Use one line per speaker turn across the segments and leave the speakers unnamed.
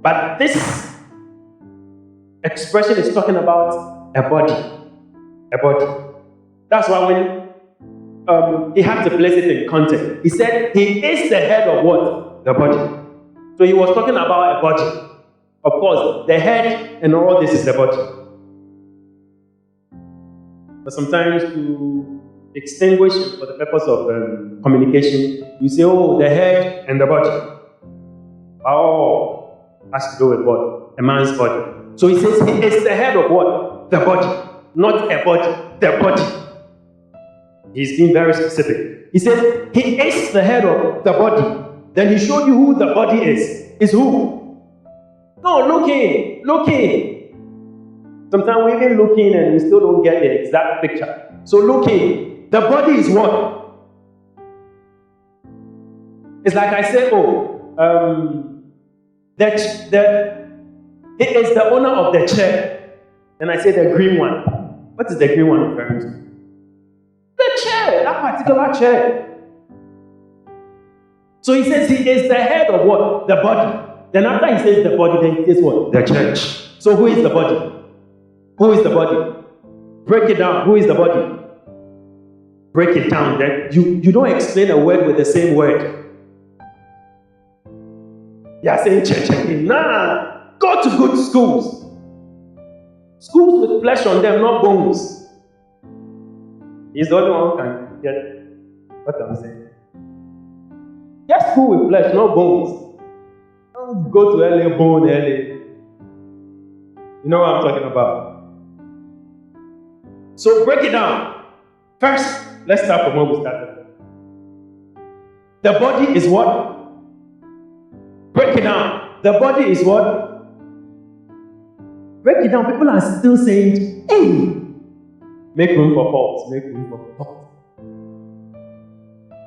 But this expression is talking about a body. A body. That's why when he had to place it in context, he said he is the head of what? The body. So he was talking about a body. Of course, the head and all this is the body. But sometimes to extinguish for the purpose of communication, you say, oh, the head and the body. Oh, has to do with what? A man's body. So he says he is the head of what? The body. Not a body, the body. He's being very specific. He says he is the head of the body. Then he showed you who the body is. Is who? No, looking. Sometimes we're even looking and we still don't get the exact picture. So looking, the body is what? It's like I say, he is the owner of the chair. Then I say the green one. What is the green one referring to? The chair, that particular chair. So he says he is the head of what? The body. Then after he says the body, then he says what? The church. So who is the body? Who is the body? Break it down. Who is the body? Break it down. Then you don't explain a word with the same word. You are saying church again. Nah. Go to good schools. Schools with flesh on them, not bones. He's the only one who can get what I'm saying. Get school with flesh, not bones. Don't go to LA, bone LA. You know what I'm talking about. So break it down. First, let's start from where we started. The body is what? Break it down. The body is what? Break it down. People are still saying, hey, make room for faults. Make room for faults.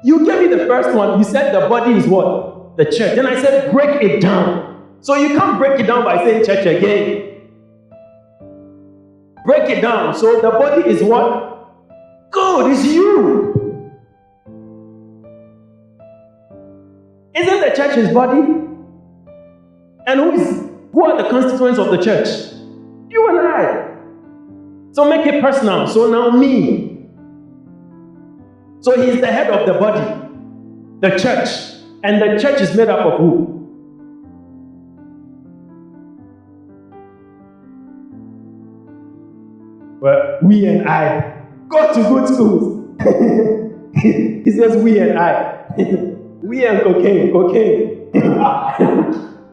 You gave me the first one. You said the body is what? The church. Then I said, break it down. So you can't break it down by saying church again. Break it down. So the body is what? God is you. Isn't the church his body? And who are the constituents of the church? You and I. So make it personal. So now me. So he is the head of the body, the church. And the church is made up of who? Well, we and I. Go to good schools. He says we and I. We and cocaine.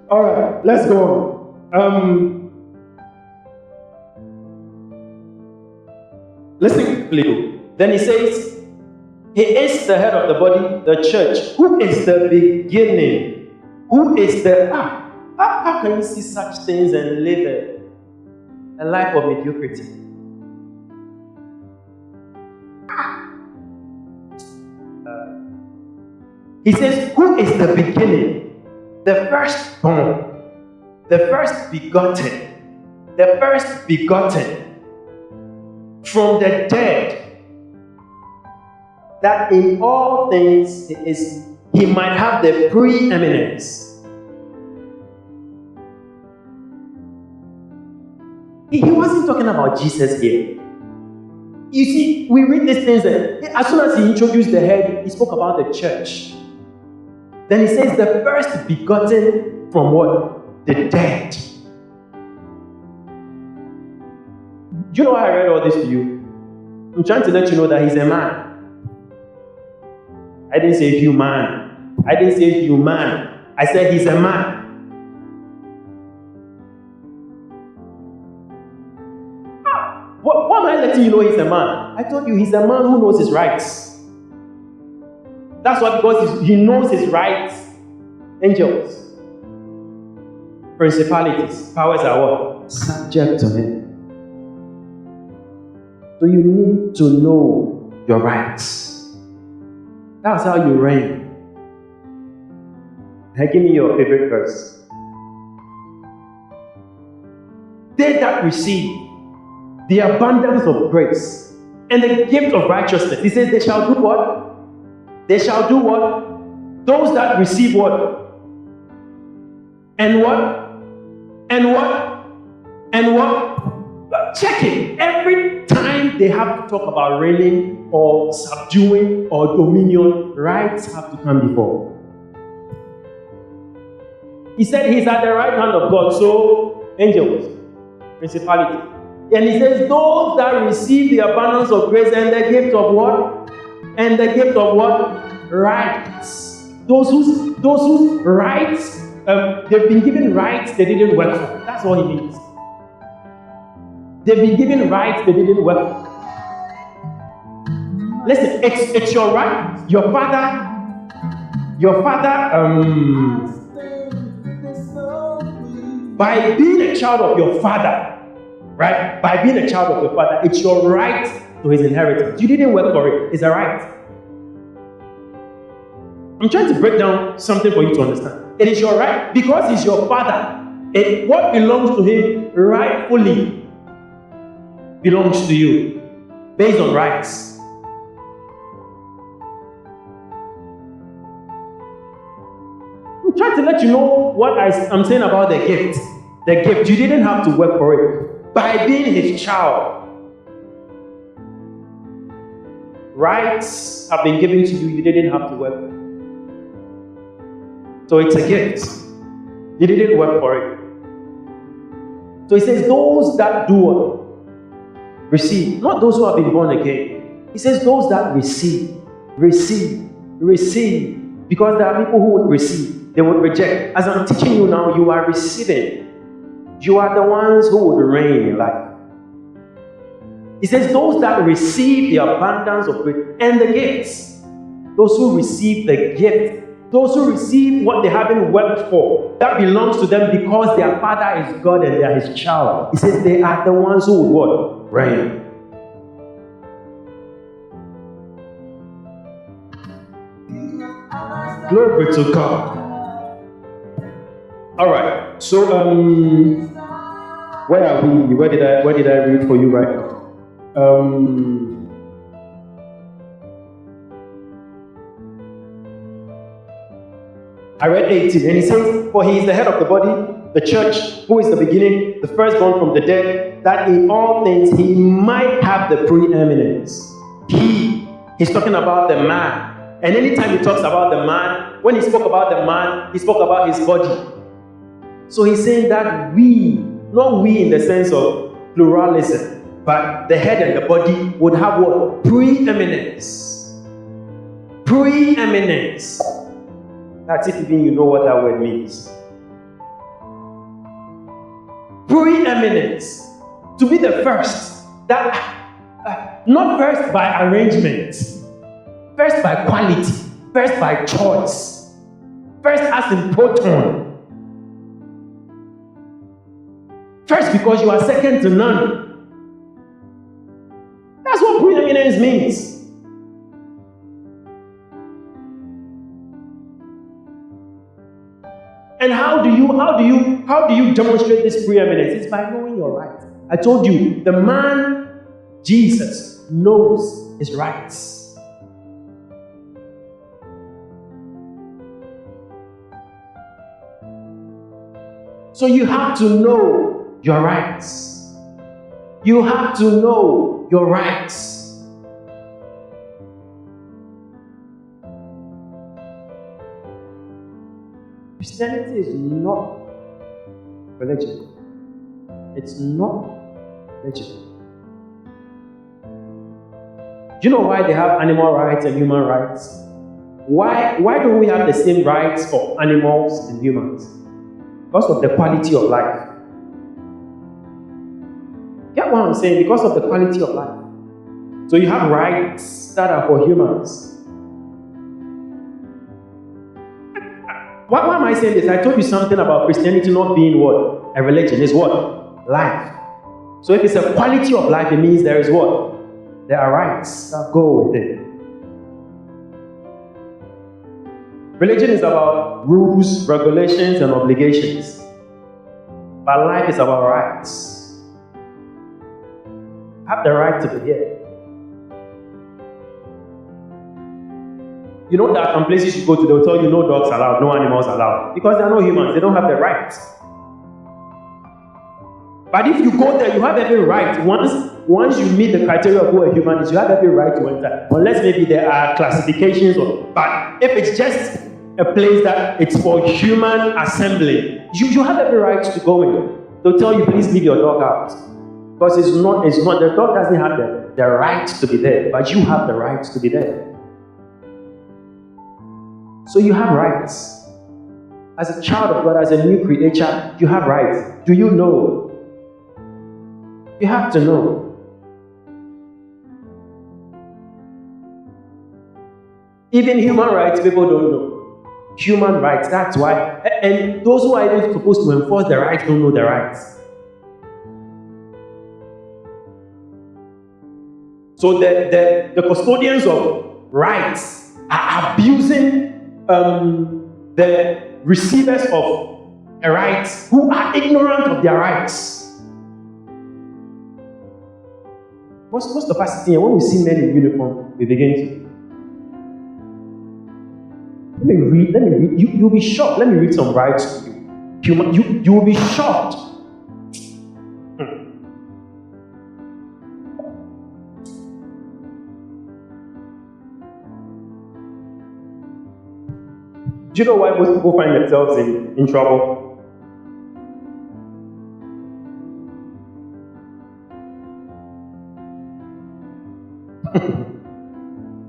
All right, let's go on. Listen, please. Then he says, he is the head of the body, the church. Who is the beginning? Who is the... How can you see such things and live a life of mediocrity? He says, who is the beginning? The firstborn, the first begotten from the dead, that in all things he might have the preeminence. He wasn't talking about Jesus here. You see, we read these things, and as soon as he introduced the head, he spoke about the church. Then he says the first begotten from what? The dead. Do you know why I read all this to you? I'm trying to let you know that he's a man. I didn't say human. I said he's a man. Why am I letting you know he's a man? I told you he's a man who knows his rights. That's why, because he knows his rights. Angels, principalities, powers are what? Subject to him. So you need to know your rights. That's how you reign. Now give me your favorite verse. They that receive the abundance of grace and the gift of righteousness. He says they shall do what? They shall do what? Those that receive what? And what? And what? And what? Check it. Every time they have to talk about reigning or subduing or dominion, rights have to come before. He said he's at the right hand of God, so angels, principality. And he says, those that receive the abundance of grace and the gift of what? And the gift of what? Rights. Those whose rights, they've been given rights they didn't work for. That's what he means. They've been given rights they didn't work for. Listen, it's your right. Your father, by being a child of your father, right? By being a child of your father, it's your right to his inheritance. You didn't work for it. It's a right. I'm trying to break down something for you to understand. It is your right because he's your father. And what belongs to him rightfully belongs to you based on rights. I'm trying to let you know what I'm saying about the gift. The gift, you didn't have to work for it. By being his child, rights have been given to you, you didn't have to work for it. So it's a gift. You didn't work for it. So he says, those that do what? Receive. Not those who have been born again. He says, those that receive. Because there are people who would receive. They would reject. As I'm teaching you now, you are receiving. You are the ones who would reign in life. He says, those that receive the abundance of grace and the gifts. Those who receive the gift. Those who receive what they haven't worked for, that belongs to them because their father is God and they are his child. He says they are the ones who would what? Reign. Glory to God. All right. So where are we? Where did I read for you right now? I read 18, and he says, for he is the head of the body, the church, who is the beginning, the firstborn from the dead, that in all things he might have the preeminence. He's talking about the man. And anytime he talks about the man, when he spoke about the man, he spoke about his body. So he's saying that we, not we in the sense of pluralism, but the head and the body would have what? Preeminence. Preeminence. That's if even you know what that word means. Preeminence. To be the first. That not first by arrangement. First by quality. First by choice. First as in proton. First because you are second to none. That's what preeminence means. And how do you demonstrate this preeminence? It's by knowing your rights. I told you, the man, Jesus, knows his rights. So you have to know your rights. You have to know your rights. Christianity is not religion. It's not religion. Do you know why they have animal rights and human rights? Why don't we have the same rights for animals and humans? Because of the quality of life. Get what I'm saying? Because of the quality of life. So you have rights that are for humans. Why am I saying this? I told you something about Christianity not being what? A religion. It's what? Life. So if it's a quality of life, it means there is what? There are rights that go with it. Religion is about rules, regulations, and obligations. But life is about rights. I have the right to be here. You know that some places you go to, they'll tell you no dogs allowed, no animals allowed. Because they are no humans, they don't have the rights. But if you go there, you have every right. Once you meet the criteria of who a human is, you have every right to enter. Unless maybe there are classifications, but if it's just a place that it's for human assembly, you have every right to go in. They'll tell you, please leave your dog out. Because it's not, the dog doesn't have the right to be there, but you have the right to be there. So you have rights. As a child of God, as a new creature, you have rights. Do you know? You have to know. Even human rights, people don't know. Human rights, that's why. And those who are even supposed to enforce the rights don't know the rights. So the custodians of rights are abusing the receivers of a right who are ignorant of their rights. Most of us here, when we see men in uniform, we begin to. Let me read. You'll be shocked. Let me read some rights to you. You will be shocked. Do you know why most people find themselves in trouble?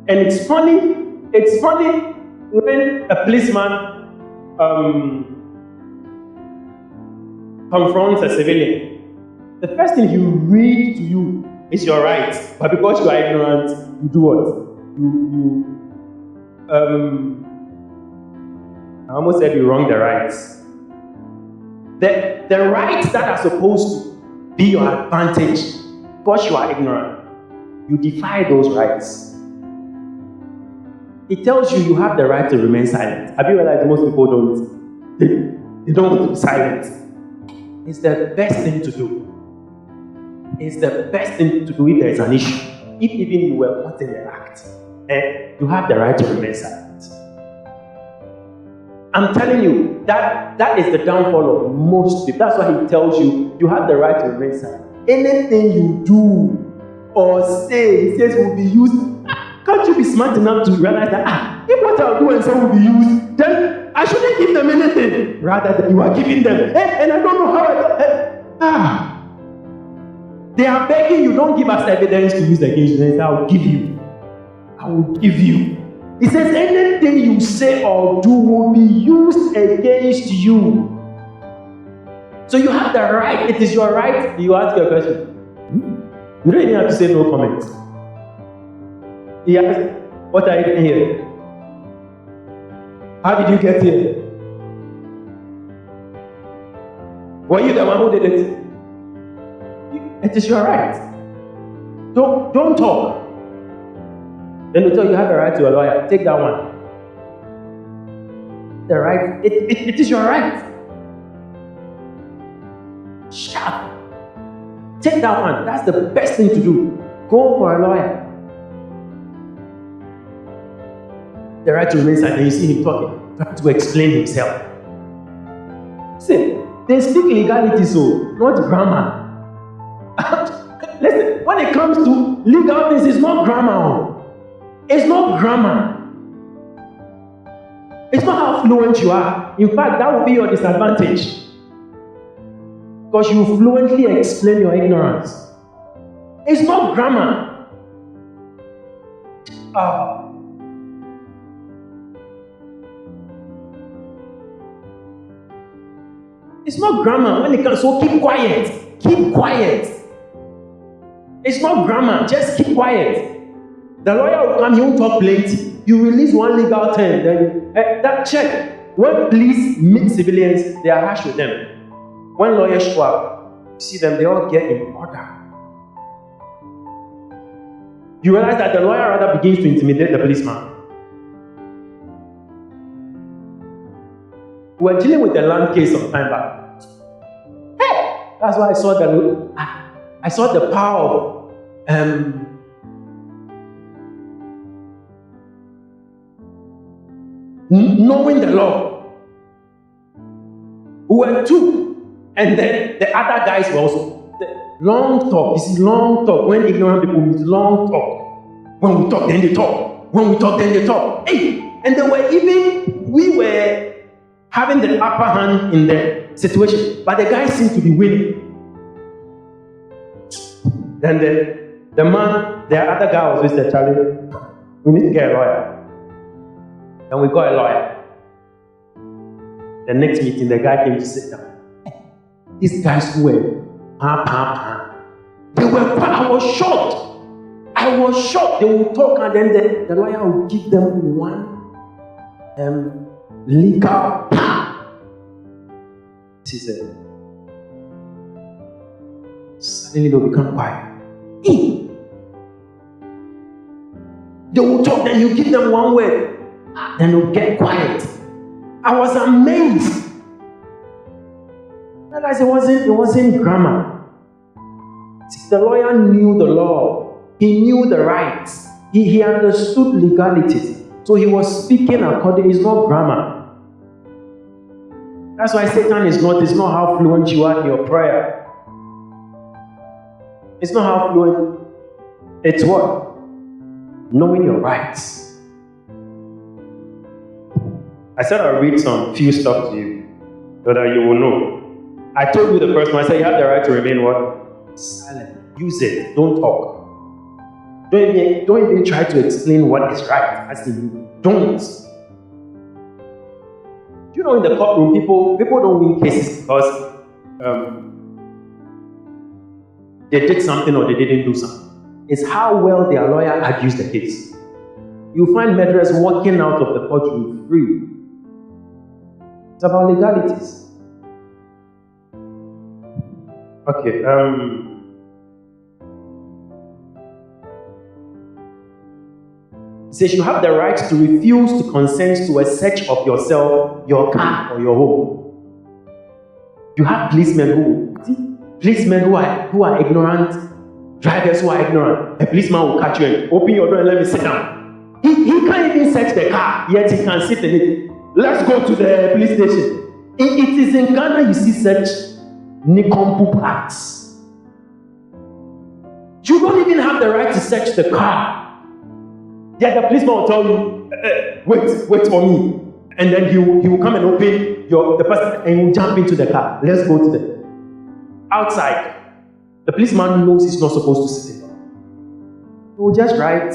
And it's funny when a policeman confronts a civilian. The first thing he will read to you is your rights, but because you are ignorant, you do what? I almost said you wrong the rights. The rights that are supposed to be your advantage, because you are ignorant, you defy those rights. It tells you have the right to remain silent. Have you realized most people don't? They don't want to be silent. It's the best thing to do. It's the best thing to do if there is an issue. If even you were caught in the act, you have the right to remain silent. I'm telling you, that is the downfall of most people. That's why he tells you have the right to remain silent. Anything you do or say, he says, will be used. Can't you be smart enough to realize that, if what I'll do and say will be used, then I shouldn't give them anything, rather than you are giving them. And I don't know how they are begging you, don't give us evidence to use against you. I will give you. I will give you. He says, anything you say or do will be used against you. So you have the right. It is your right. You ask your question. You don't even have to say no comment. He asked, what are you doing here? How did you get here? Were you the one who did it? It is your right. Don't talk. Then they tell you have the right to a lawyer. Take that one. The right. It is your right. Shut up. Take that one. That's the best thing to do. Go for a lawyer. The right to remain silent. You see him talking, trying to explain himself. See, they speak legality, so not grammar. Listen, when it comes to legal things, it's not grammar. It's not grammar. It's not how fluent you are. In fact, that will be your disadvantage. Because you fluently explain your ignorance. It's not grammar. It's not grammar when it comes. So keep quiet. Keep quiet. It's not grammar. Just keep quiet. The lawyer will come, he won't talk plenty. You release one legal term, then that check. When police meet civilians, they are harsh with them. When lawyers show up, you see them, they all get in order. You realize that the lawyer rather begins to intimidate the policeman. We were dealing with the land case some time back. Hey! That's why I saw the power of knowing the law. We were two. And then the other guys were also long talk. This is long talk. When ignorant people meet, long talk. When we talk, then they talk. When we talk, then they talk. Hey, and we were having the upper hand in the situation, but the guy seemed to be winning. Then the other guy was with the Charlie. We need to get a lawyer. And we got a lawyer. The next meeting, the guy came to sit down. These guys were They were quite, I was shocked. They would talk and then the lawyer would give them one legal. She said, suddenly they'll become quiet. They will talk, then you give them one word, then they'll get quiet. I was amazed. Realize it wasn't grammar. The lawyer knew the law. He knew the rights. He understood legalities. So he was speaking according. It's not grammar. That's why Satan it's not how fluent you are in your prayer. It's not how fluent. It's what? Knowing your rights. I said I'll read some few stuff to you so that you will know. I told you the first one. I said you have the right to remain what? Silent. Use it. Don't talk. Don't even try to explain what is right. As in, don't. You know, in the courtroom, people don't win cases because they did something or they didn't do something. It's how well their lawyer argues the case. You find murderers walking out of the courtroom free. It's about legalities. Okay. It says you have the right to refuse to consent to a search of yourself, your car, or your home. You have policemen who are ignorant, drivers who are ignorant. A policeman will catch you and open your door and let me sit down. He can't even search the car, yet he can sit in it. Let's go to the police station. It is in Ghana you see such nincompoop acts. You don't even have the right to search the car. Yet the policeman will tell you, wait for me. And then he will come and open the person and he will jump into the car. Let's go to the outside. The policeman knows he's not supposed to sit in. He will just write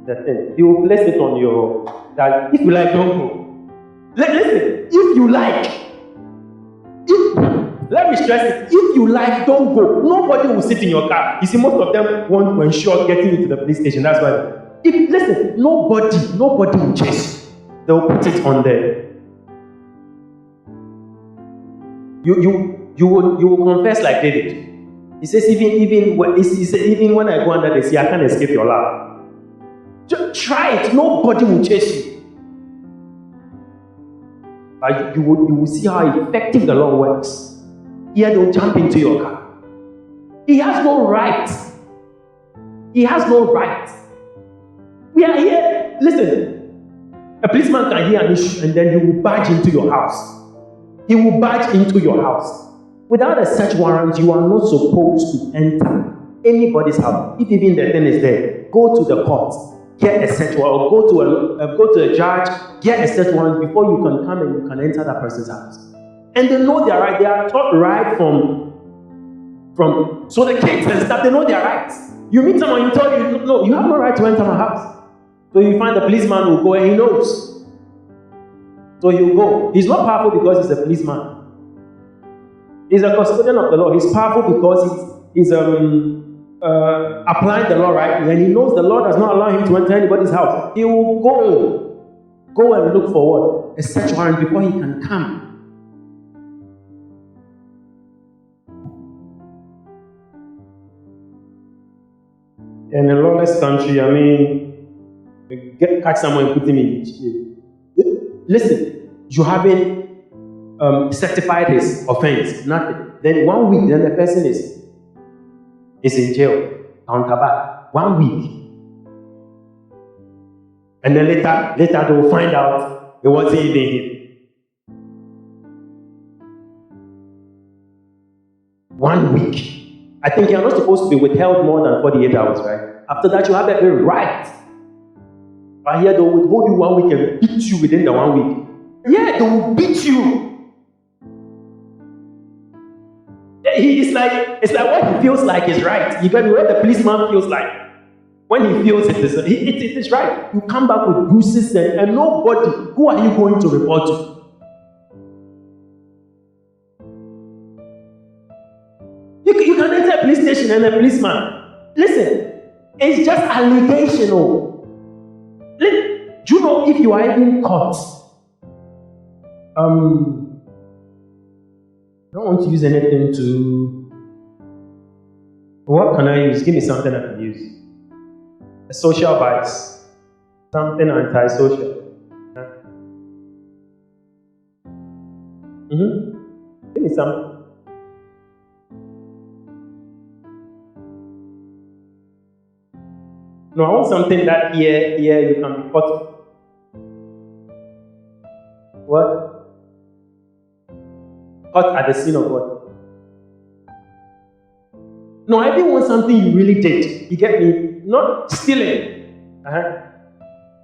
the thing. He will place it on that if you like, don't go. Listen, if you like, let me stress it, if you like, don't go. Nobody will sit in your car. You see, most of them want to ensure getting into the police station. That's why. Listen, nobody will chase you. They'll put it on there. You will confess like David. He says, even when I go under the sea, I can't escape your love. Just try it. Nobody will chase you. But you will see how effective the Lord works. Here they'll jump into your car. He has no right. He has no right. We are here. Listen, a policeman can hear an issue and then he will barge into your house. He will barge into your house. Without a search warrant, you are not supposed to enter anybody's house. If even the thing is there, go to the court, get a search warrant, or go to a judge, get a search warrant before you can come and you can enter that person's house. And they know their right. They are taught right from so the kids and stuff, they know their rights. You meet someone, you tell you, no, you have no right to enter my house. So you find the policeman will go and he knows. So he'll go. He's not powerful because he's a policeman. He's a custodian of the law. He's powerful because he's applying the law rightly, and he knows the law does not allow him to enter anybody's house. He will go and look for what? A search warrant before he can come. In a lawless country, I mean, catch someone and put him in jail. Listen, you haven't certified his offense, nothing. Then 1 week, then the person is in jail, counterback. 1 week. And then later they will find out it wasn't even him. 1 week. I think you're not supposed to be withheld more than 48 hours, right? After that, you have every right. But here, they will withhold you 1 week and beat you within the 1 week. Yeah, they will beat you. It's like what he feels like is right. You get what the policeman feels like. When he feels it is right. You come back with bruises and nobody. Who are you going to report to? You can enter a police station and a policeman. Listen, it's just allegation. Do you know if you are even caught? I don't want to use anything to. What can I use? Give me something I can use. A social vice. Something antisocial. Give me something. No, I want something that here you can be caught. What? Caught at the scene of what? No, I didn't want something you really did. You get me? Not stealing.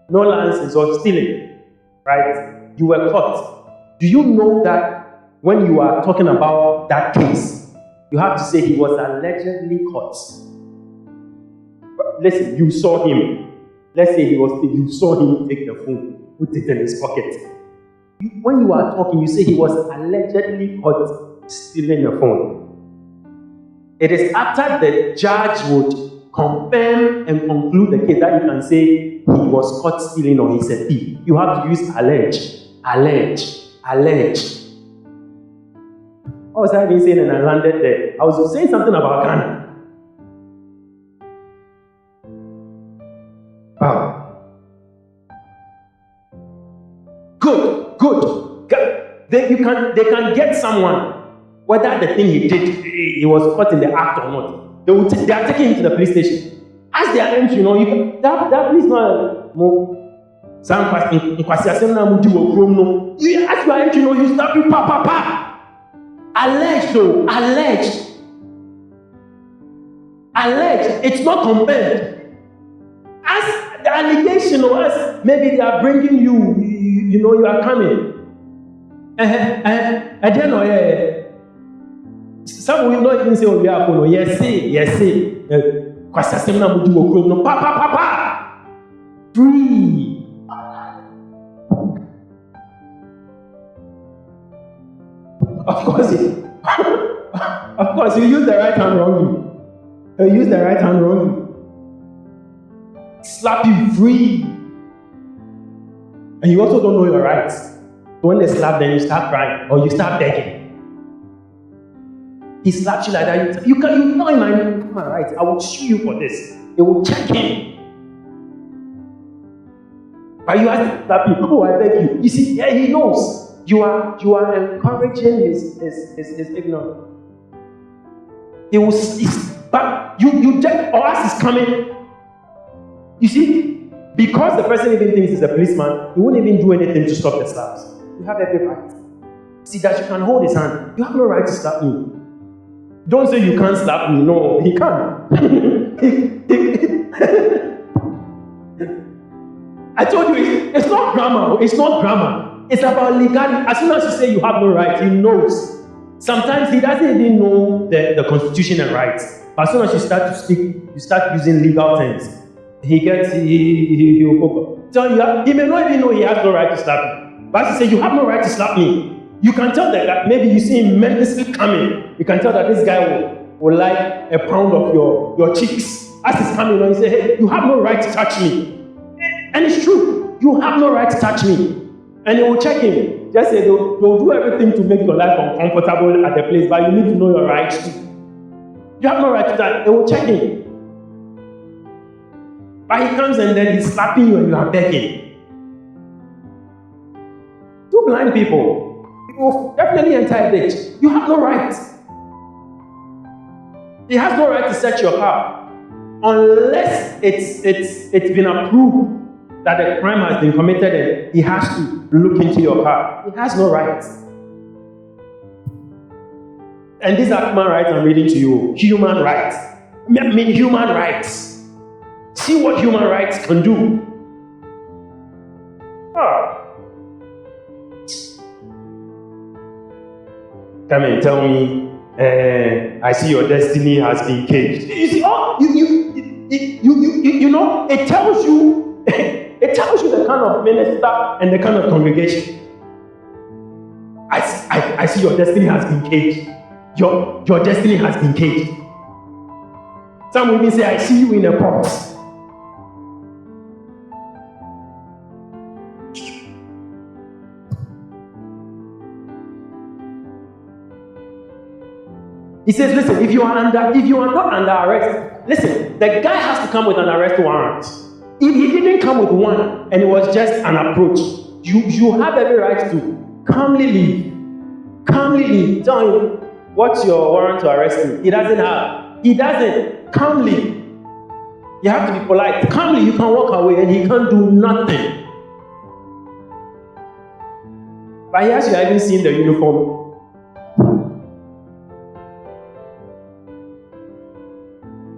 No license or stealing. Right? You were caught. Do you know that when you are talking about that case, you have to say he was allegedly caught? Listen, you saw him. Let's say you saw him take the phone, put it in his pocket. When you are talking, you say he was allegedly caught stealing your phone. It is after the judge would confirm and conclude the case that you can say he was caught stealing or he's a thief. You have to use allege. What was I even saying and I landed there? I was saying something about Ghana. Wow. Good. They can get someone, whether the thing he did, he was caught in the act or not. They are taking him to the police station. As they are entering, that policeman, as you are entering, you start to pa. Alleged. It's not confirmed. As the allegation or as maybe they are bringing you, you are coming. I don't know. Some will not even say, oh, we are for yes, say. Free. Of course, you use the right hand wrongly. Slap you free. And you also don't know your rights. So when they slap, then you start crying or you start begging. He slaps you like that. You know him, I know my rights. I will sue you for this. They will check him. But you have to slap him. Oh, I beg you. You see, yeah, he knows. You are encouraging his ignorance. He will, but you just, or us is coming. You see, because the person even thinks he's a policeman, he won't even do anything to stop the slaps. You have every right. See that you can hold his hand. You have no right to slap me. Don't say you can't slap me. No, he can. I told you, it's not grammar. It's about legality. As soon as you say you have no right, he knows. Sometimes he doesn't even know the constitution and rights. But as soon as you start to speak, you start using legal terms. He will focus. So he may not even know he has no right to slap you. But as you say, you have no right to slap me. You can tell that maybe you see him menacingly coming. You can tell that this guy will like a pound of your cheeks. As he's coming, you say, hey, you have no right to touch me. And it's true. You have no right to touch me. And they will check him. Just say they'll do everything to make your life uncomfortable at the place, but you need to know your rights too. You have no right to that. They will check him. But he comes and then he's slapping you and you are begging. Two blind people. You will definitely enter a ditch. You have no right. He has no right to search your car unless it's been approved that the crime has been committed and he has to look into your car. He has no right. And these are human rights I'm reading to you. Human rights. I mean human rights. See what human rights can do. Come and tell me, I see your destiny has been caged. You see, you know, it tells you, it tells you the kind of minister and the kind of congregation. I see your destiny has been caged. Your destiny has been caged. Some women say, I see you in a box. He says, listen, if you are not under arrest, listen, the guy has to come with an arrest warrant. If he didn't come with one and it was just an approach, you have every right to calmly leave. Calmly leave. Tell him, what's your warrant to arrest me? He doesn't. Calmly. You have to be polite. Calmly, you can walk away and he can't do nothing. But yes, you haven't seen the uniform.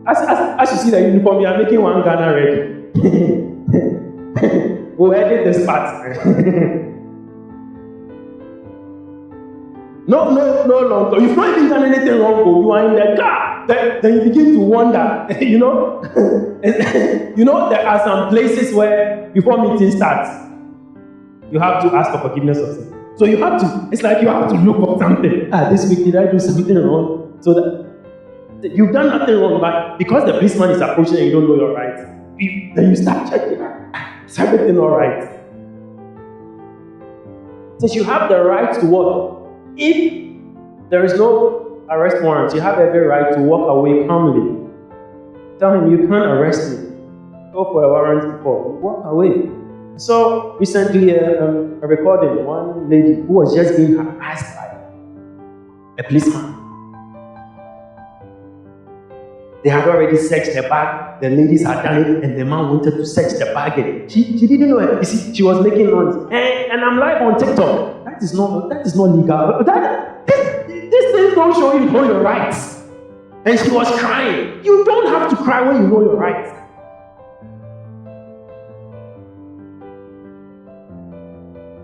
As you see the uniform, you are making one Ghana ready. We'll edit this part. No long. You've not even done anything wrong, but you are in the car. Then you begin to wonder. You know, there are some places where before meeting starts, you have to ask for forgiveness of sin. So you have to. It's like you have to look for something. This week did I do something wrong? So that you've done nothing wrong, but because the policeman is approaching and you don't know your rights, then you start checking. Is everything all right? Since you have the right to walk, if there is no arrest warrant, you have every right to walk away calmly. Tell him, you can't arrest me. Go for a warrant before. Walk away. So recently, a recording, one lady who was just being harassed by a policeman. They had already searched the bag. The ladies had done it, and the man wanted to search the bag. And she didn't know it. You see, she was making noise. And I'm live on TikTok. That is not legal. These things don't show you know your rights. And she was crying. You don't have to cry when you know your rights.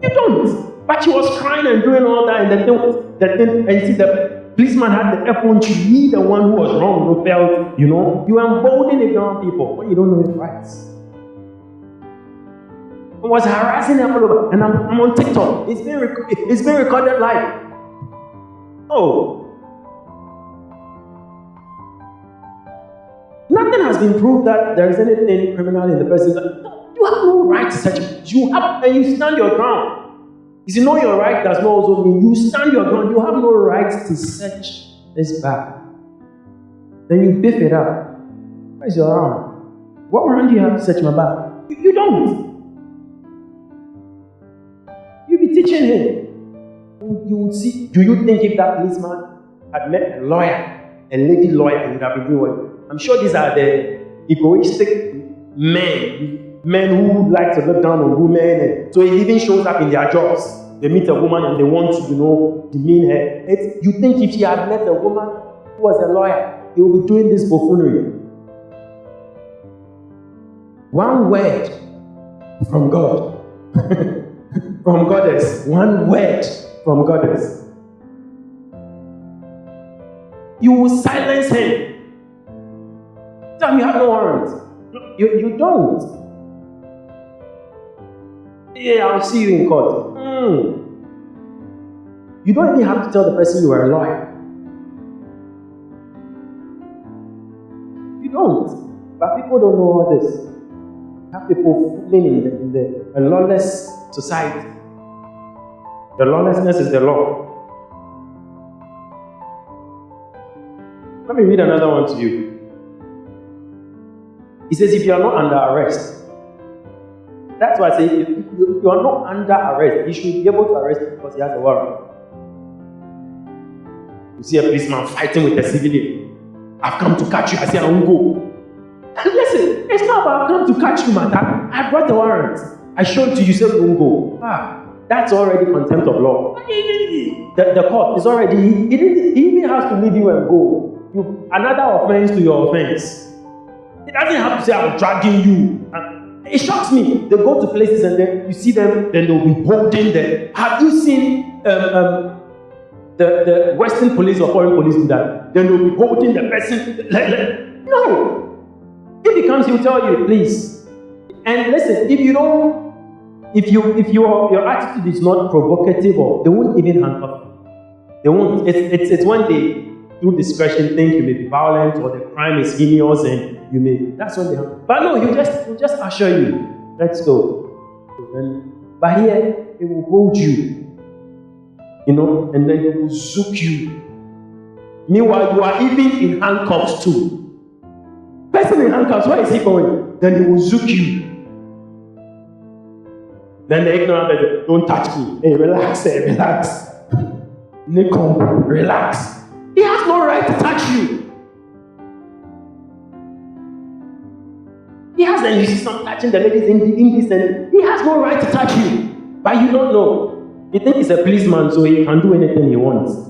You don't. But she was crying and doing all that, and and you see the policeman had the effort to be the one who was wrong, who felt, you embolden ignorant people when you don't know his rights. I was harassing them all over, and I'm on TikTok. It's been recorded live. Oh. Nothing has been proved that there is anything criminal in the person. You have no right to search. And you stand your ground. You see, know your right does not also mean you stand your ground. You have no right to search this bag. Then you beef it up. Where's your arm? What warrant do you have to search my bag? You don't. You'll be teaching him. You would see. Do you think if that policeman had met a lawyer, a lady lawyer, he would have been doing what? I'm sure these are the egoistic men who like to look down on women. And so it even shows up in their jobs. They meet a woman and they want to, demean her. You think if she had met a woman who was a lawyer, he would be doing this buffoonery. One word from God. From Goddess. One word from Goddess. You will silence him. Tell me you have no warrant. You don't. Yeah, I'll see you in court. You don't even have to tell the person you are a lawyer. You don't. But people don't know all this. You have people fooling in a lawless society. The lawlessness is the law. Let me read another one to you. He says, if you are not under arrest, that's why I say, if you are not under arrest, you should be able to arrest him because he has a warrant. You see a policeman fighting with a civilian. I've come to catch you. I say, I won't go. And listen, it's not about I've come to catch you, matter. I brought the warrant. I showed it to you, said, don't go. That's already contempt of law. The court is already, he even has to leave you and go. Another offense to your offense. He doesn't have to say, I'm dragging you. It shocks me. They go to places and then you see them, then they'll be holding them. Have you seen the Western police or foreign police do that? Then they'll be holding the person. No. If he comes, he'll tell you, please. And listen, if your attitude is not provocative, or they won't even handcuff you. They won't. It's when they, through discretion, think you may be violent or the crime is heinous and you may. That's when they have. But no, he'll just assure you, let's go. But here, it will hold you, and then it will zook you. Meanwhile, you are even in handcuffs too. Person in handcuffs, where is he going? Then he will zook you. Then the ignorant person, don't touch me. Hey, relax, relax. Nico, relax. He has no right to touch you. He has, and you see some touching the ladies in English, and he has no right to touch you. But you don't know. You think he's a policeman, so he can do anything he wants.